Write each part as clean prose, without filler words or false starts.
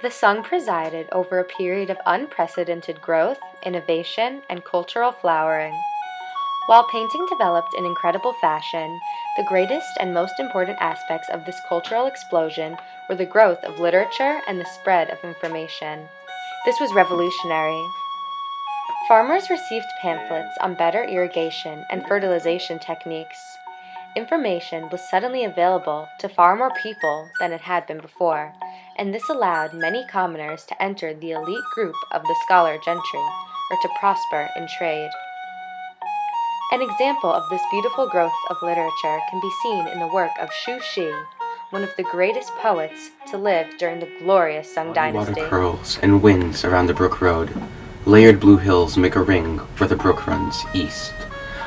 The Sung presided over a period of unprecedented growth, innovation, and cultural flowering. While painting developed in incredible fashion, the greatest and most important aspects of this cultural explosion were the growth of literature and the spread of information. This was revolutionary. Farmers received pamphlets on better irrigation and fertilization techniques. Information was suddenly available to far more people than it had been before, and this allowed many commoners to enter the elite group of the scholar gentry, or to prosper in trade. An example of this beautiful growth of literature can be seen in the work of Shu Shi, one of the greatest poets to live during the glorious Sung Dynasty. Water curls and winds around the brook road. Layered blue hills make a ring where the brook runs east.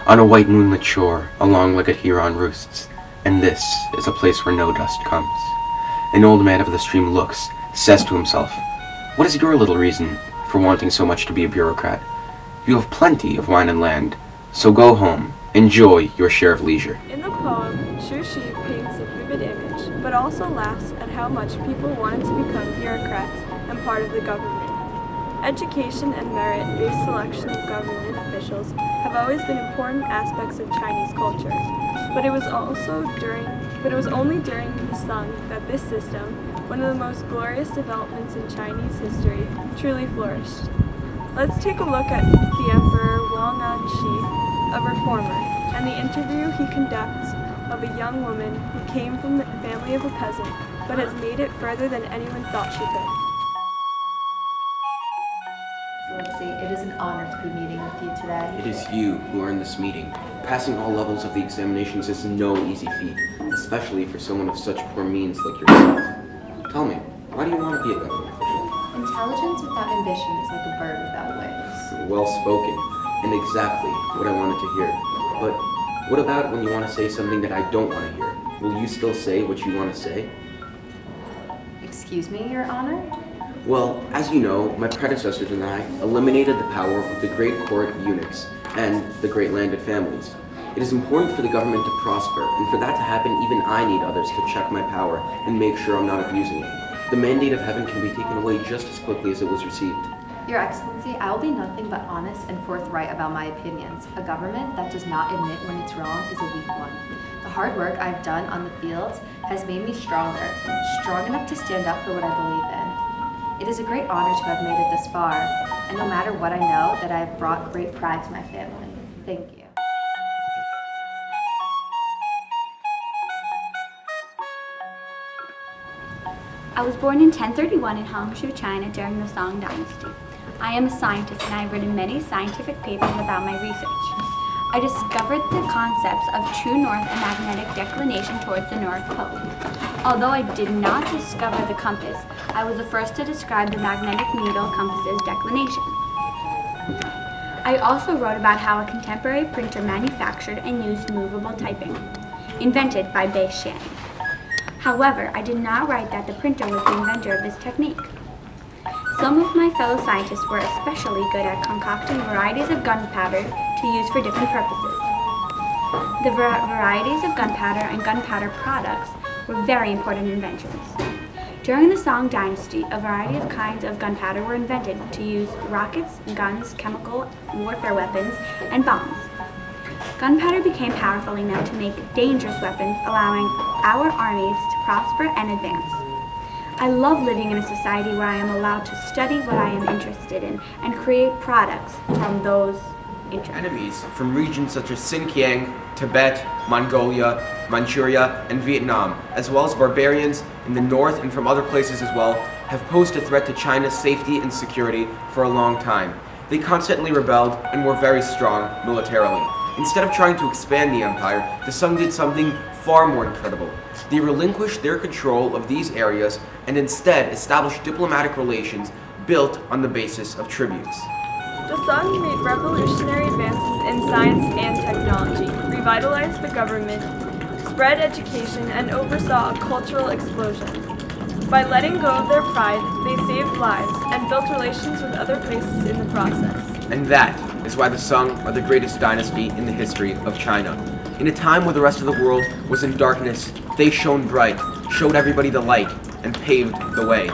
On a white moonlit shore, a long-legged heron roosts, and this is a place where no dust comes. An old man of the stream looks, says to himself, "What is your little reason for wanting so much to be a bureaucrat? You have plenty of wine and land, so go home, enjoy your share of leisure." In the poem, Shu Shi paints a vivid image, but also laughs at how much people wanted to become bureaucrats and part of the government. Education and merit-based selection of government officials have always been important aspects of Chinese culture, but it was only during the Sung that this system, one of the most glorious developments in Chinese history, truly flourished. Let's take a look at the Emperor Shi, a reformer, and the interview he conducts of a young woman who came from the family of a peasant, but has made it further than anyone thought she could. It is an honor to be meeting with you today. It is you who are in this meeting. Passing all levels of the examinations is no easy feat, especially for someone of such poor means like yourself. Tell me, why do you want to be a government official? Intelligence without ambition is like a bird without wings. Well spoken, and exactly what I wanted to hear. But what about when you want to say something that I don't want to hear? Will you still say what you want to say? Excuse me, Your Honor? Well, as you know, my predecessors and I eliminated the power of the great court eunuchs and the great landed families. It is important for the government to prosper, and for that to happen, even I need others to check my power and make sure I'm not abusing it. The mandate of heaven can be taken away just as quickly as it was received. Your Excellency, I will be nothing but honest and forthright about my opinions. A government that does not admit when it's wrong is a weak one. The hard work I've done on the fields has made me stronger, strong enough to stand up for what I believe in. It is a great honor to have made it this far, and no matter what, I know that I have brought great pride to my family. Thank you. I was born in 1031 in Hangzhou, China during the Song Dynasty. I am a scientist and I have written many scientific papers about my research. I discovered the concepts of true north and magnetic declination towards the North Pole. Although I did not discover the compass, I was the first to describe the magnetic needle compass's declination. I also wrote about how a contemporary printer manufactured and used movable typing, invented by Bei Xian. However, I did not write that the printer was the inventor of this technique. Some of my fellow scientists were especially good at concocting varieties of gunpowder to use for different purposes. The varieties of gunpowder and gunpowder products were very important inventions. During the Song Dynasty, a variety of kinds of gunpowder were invented to use rockets, guns, chemical warfare weapons, and bombs. Gunpowder became powerful enough to make dangerous weapons, allowing our armies to prosper and advance. I love living in a society where I am allowed to study what I am interested in and create products from those interests. Enemies from regions such as Xinjiang, Tibet, Mongolia, Manchuria, and Vietnam, as well as barbarians in the north and from other places as well, have posed a threat to China's safety and security for a long time. They constantly rebelled and were very strong militarily. Instead of trying to expand the empire, the Sung did something far more incredible. They relinquished their control of these areas and instead established diplomatic relations built on the basis of tributes. The Sung made revolutionary advances in science and technology, revitalized the government, spread education, and oversaw a cultural explosion. By letting go of their pride, they saved lives and built relations with other places in the process. And that is why the Sung are the greatest dynasty in the history of China. In a time where the rest of the world was in darkness, they shone bright, showed everybody the light, and paved the way.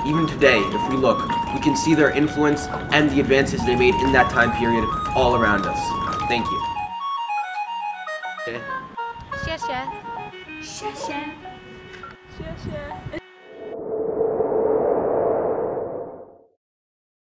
Even today, if we look, we can see their influence and the advances they made in that time period all around us. Thank you. 谢谢。谢谢。